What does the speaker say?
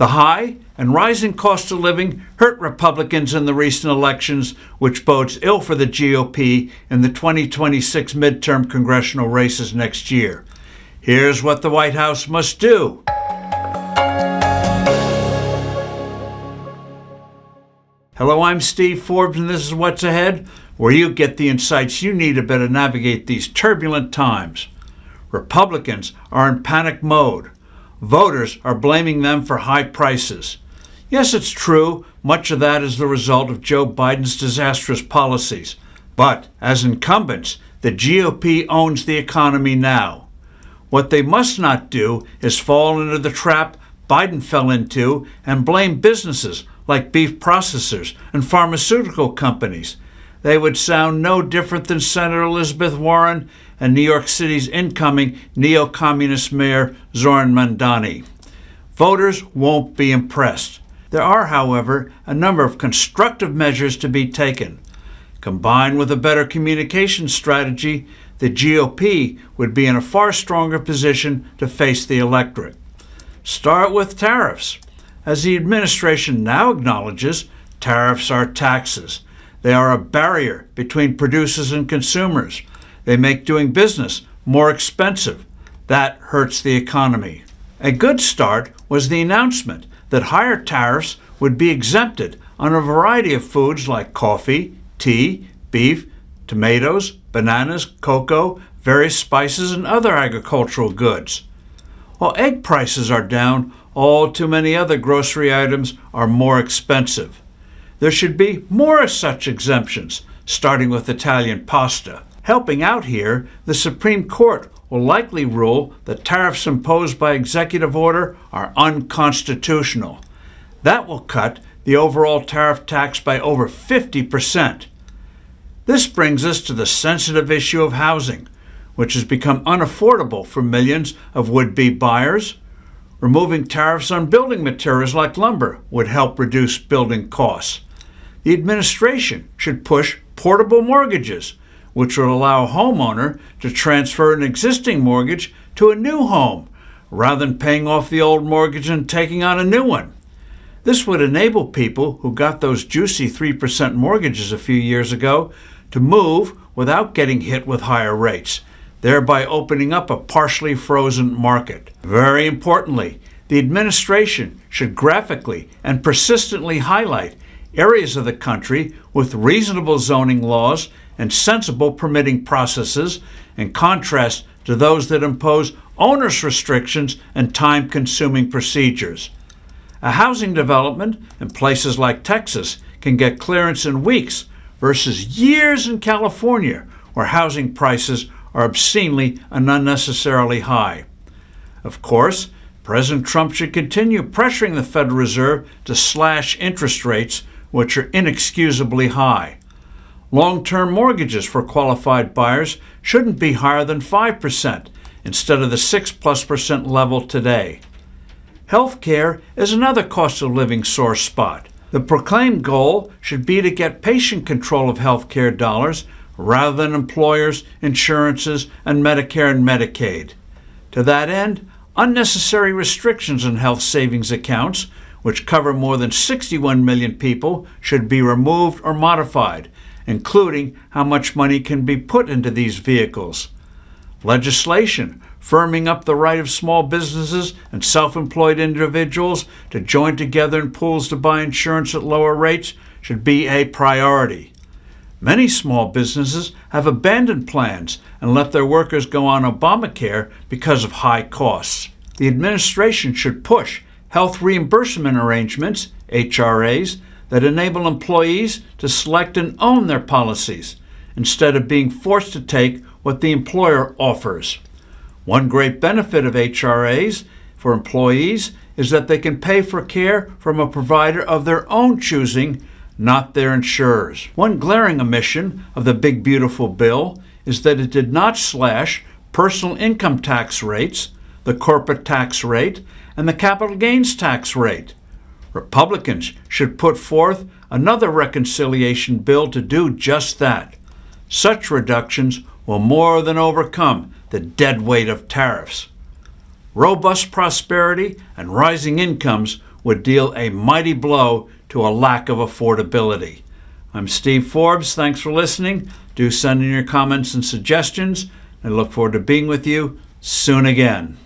The high and rising cost of living hurt Republicans in the recent elections, which bodes ill for the GOP in the 2026 midterm congressional races next year. Here's what the White House must do. Hello, I'm Steve Forbes, and this is What's Ahead, where you get the insights you need to better navigate these turbulent times. Republicans are in panic mode. Voters are blaming them for high prices. Yes, it's true, much of that is the result of Joe Biden's disastrous policies. But as incumbents, the GOP owns the economy now. What they must not do is fall into the trap Biden fell into and blame businesses like beef processors and pharmaceutical companies. They would sound no different than Senator Elizabeth Warren and New York City's incoming neo-communist mayor Zoran Mandani. Voters won't be impressed. There are, however, a number of constructive measures to be taken. Combined with a better communication strategy, the GOP would be in a far stronger position to face the electorate. Start with tariffs. As the administration now acknowledges, tariffs are taxes. They are a barrier between producers and consumers. They make doing business more expensive. That hurts the economy. A good start was the announcement that higher tariffs would be exempted on a variety of foods like coffee, tea, beef, tomatoes, bananas, cocoa, various spices, and other agricultural goods. While egg prices are down, all too many other grocery items are more expensive. There should be more such exemptions, starting with Italian pasta. Helping out here, the Supreme Court will likely rule that tariffs imposed by executive order are unconstitutional. That will cut the overall tariff tax by over 50%. This brings us to the sensitive issue of housing, which has become unaffordable for millions of would-be buyers. Removing tariffs on building materials like lumber would help reduce building costs. The administration should push portable mortgages, which would allow a homeowner to transfer an existing mortgage to a new home, rather than paying off the old mortgage and taking on a new one. This would enable people who got those juicy 3% mortgages a few years ago to move without getting hit with higher rates, thereby opening up a partially frozen market. Very importantly, the administration should graphically and persistently highlight areas of the country with reasonable zoning laws and sensible permitting processes, in contrast to those that impose onerous restrictions and time-consuming procedures. A housing development in places like Texas can get clearance in weeks versus years in California, where housing prices are obscenely and unnecessarily high. Of course, President Trump should continue pressuring the Federal Reserve to slash interest rates, which are inexcusably high. Long-term mortgages for qualified buyers shouldn't be higher than 5% instead of the 6+% level today. Healthcare is another cost of living sore spot. The proclaimed goal should be to get patient control of healthcare dollars rather than employers, insurances, and Medicare and Medicaid. To that end, unnecessary restrictions on health savings accounts, which cover more than 61 million people, should be removed or modified, including how much money can be put into these vehicles. Legislation firming up the right of small businesses and self-employed individuals to join together in pools to buy insurance at lower rates should be a priority. Many small businesses have abandoned plans and let their workers go on Obamacare because of high costs. The administration should push health reimbursement arrangements, HRAs, that enable employees to select and own their policies, instead of being forced to take what the employer offers. One great benefit of HRAs for employees is that they can pay for care from a provider of their own choosing, not their insurers. One glaring omission of the big beautiful bill is that it did not slash personal income tax rates, the corporate tax rate, and the capital gains tax rate. Republicans should put forth another reconciliation bill to do just that. Such reductions will more than overcome the dead weight of tariffs. Robust prosperity and rising incomes would deal a mighty blow to a lack of affordability. I'm Steve Forbes. Thanks for listening. Do send in your comments and suggestions. I look forward to being with you soon again.